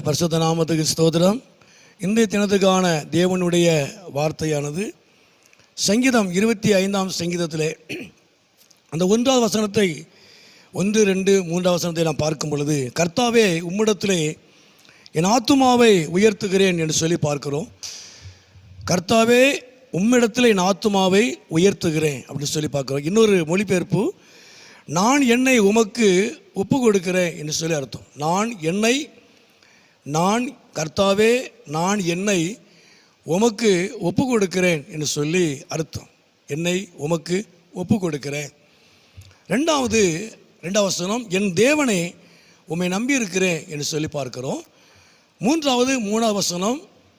பரிசுத்த நாமத்துக்கு ஸ்தோத்திரம். இன்றைய தினத்துக்கான தேவனுடைய வார்த்தையானது சங்கீதம் 25ஆம் சங்கீதத்திலே அந்த 1வது வசனத்தை 1, 2, 3 வசனத்தை நாம் பார்க்கும் பொழுது, கர்த்தாவே உம்மிடத்திலே என் ஆத்துமாவை உயர்த்துகிறேன் என்று சொல்லி பார்க்கிறோம். கர்த்தாவே உம்மிடத்தில் என் ஆத்துமாவை உயர்த்துகிறேன் அப்படின்னு சொல்லி பார்க்குறோம். இன்னொரு மொழிபெயர்ப்பு, நான் என்னை உமக்கு ஒப்பு கொடுக்கிறேன் என்று சொல்லி அர்த்தம். நான் கர்த்தாவே நான் என்னை உமக்கு ஒப்பு கொடுக்கிறேன் என்று சொல்லி அர்த்தம். என்னை உமக்கு ஒப்பு கொடுக்கிறேன். ரெண்டாவது வசனம், என் தேவனே உம்மை நம்பி இருக்கிறேன் என்று சொல்லி பார்க்கிறோம். மூன்றாவது வசனம்,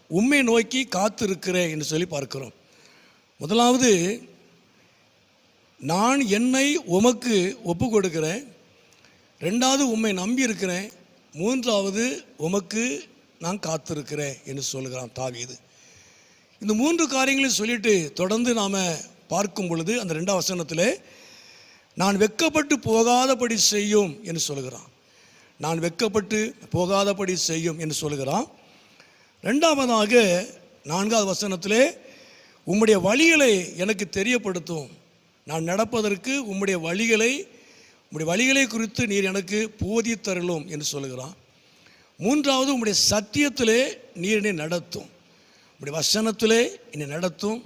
உம்மை நோக்கி காத்திருக்கிறேன் என்று சொல்லி பார்க்கிறோம். முதலாவது, நான் என்னை உமக்கு ஒப்பு கொடுக்கிறேன். ரெண்டாவது, உம்மை நம்பி இருக்கிறேன். மூன்றாவது, உமக்கு நான் காத்திருக்கிறேன் என்று சொல்லுகிறான் தாவீது. இந்த 3 காரியங்களையும் சொல்லிட்டு தொடர்ந்து நாம் பார்க்கும் பொழுது அந்த 2ஆம் வசனத்தில் நான் வெட்கப்பட்டு போகாதபடி செய்யும் என்று சொல்லுகிறான். நான் வெட்கப்பட்டு போகாதபடி செய்யும் என்று சொல்லுகிறான். ரெண்டாவதாக 4வது வசனத்திலே உம்முடைய வழிகளை எனக்கு தெரியப்படுத்தும். நான் நடப்பதற்கு உம்முடைய வழிகளை குறித்து நீர் எனக்கு போதித்தருளும் என்று சொல்லுகிறான். மூன்றாவது, உம்முடைய சத்தியத்திலே நீர் என்னை நடத்தும். உம்முடைய வசனத்திலே என்னை நடத்தும்.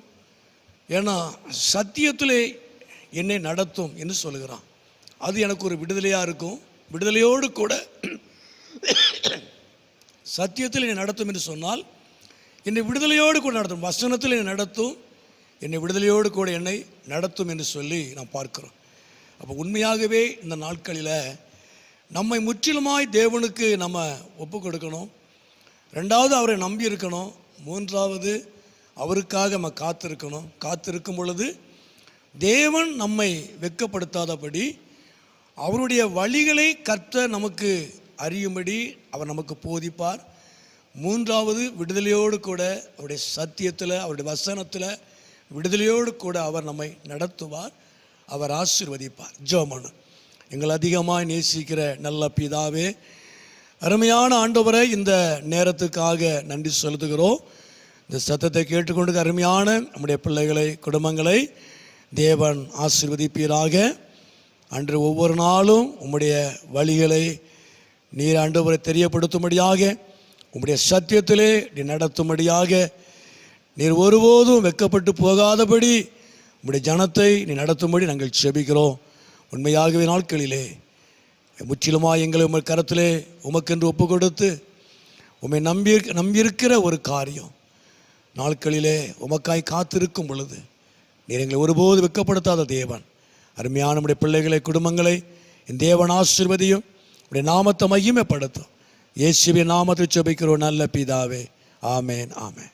ஏன்னா சத்தியத்திலே என்னை நடத்தும் என்று சொல்லுகிறான். அது எனக்கு ஒரு விடுதலையாக இருக்கும். விடுதலையோடு கூட சத்தியத்தில் என்னை நடத்தும் என்று சொன்னால் என்னை விடுதலையோடு கூட நடத்தும். வசனத்தில் என்னை நடத்தும், என்னை விடுதலையோடு கூட என்னை நடத்தும் என்று சொல்லி நாம் பார்க்கிறோம். அப்போ உண்மையாகவே இந்த நாட்களில் நம்மை முற்றிலுமாய் தேவனுக்கு நம்ம ஒப்பு கொடுக்கணும். ரெண்டாவது, அவரை நம்பி இருக்கணும். மூன்றாவது, அவருக்காக நம்ம காத்திருக்கணும். காத்திருக்கும் பொழுது தேவன் நம்மை வெட்கப்படுத்தாதபடி அவருடைய வழிகளை கர்த்தர் நமக்கு அறியும்படி அவர் நமக்கு போதிப்பார். மூன்றாவது, விடுதலையோடு கூட அவருடைய சத்தியத்தில் அவருடைய வசனத்தில் விடுதலையோடு கூட அவர் நம்மை நடத்துவார், அவர் ஆசீர்வதிப்பார். ஜெபம். எங்கள் அதிகமாக நேசிக்கிற நல்ல பிதாவே, அருமையான ஆண்டவரை இந்த நேரத்துக்காக நன்றி செலுத்துகிறோம். இந்த சத்தத்தை கேட்டுக்கொண்டு அருமையான நம்முடைய பிள்ளைகளை குடும்பங்களை தேவன் ஆசீர்வதிப்பீராக. அன்று ஒவ்வொரு நாளும் உம்முடைய வழிகளை நீர் ஆண்டவரை தெரியப்படுத்தும்படியாக, உம்முடைய சத்தியத்திலே நீ நடத்தும்படியாக, நீர் ஒருபோதும் வெட்கப்பட்டு போகாதபடி உம்முடைய ஜனத்தை நீ நடத்தும்படி நாங்கள் செபிக்கிறோம். உண்மையாகவே நாட்களிலே முற்றிலுமாக எங்களை உங்கள் கரத்திலே உமக்கென்று ஒப்பு கொடுத்து உம்மை நம்பியிருக்கிற ஒரு காரியம் நாட்களிலே உமக்காய் காத்திருக்கும் பொழுது நீர் எங்களை ஒருபோது வெட்கப்படுத்தாத தேவன். அருமையான நம்முடைய பிள்ளைகளை குடும்பங்களை என் தேவன் ஆசீர்வதியும், உடைய நாமத்தை மகிமைப்படுத்தும். இயேசுவின் நாமத்தை ஜெபிக்கிறோம் நல்ல பிதாவே. ஆமேன், ஆமேன்.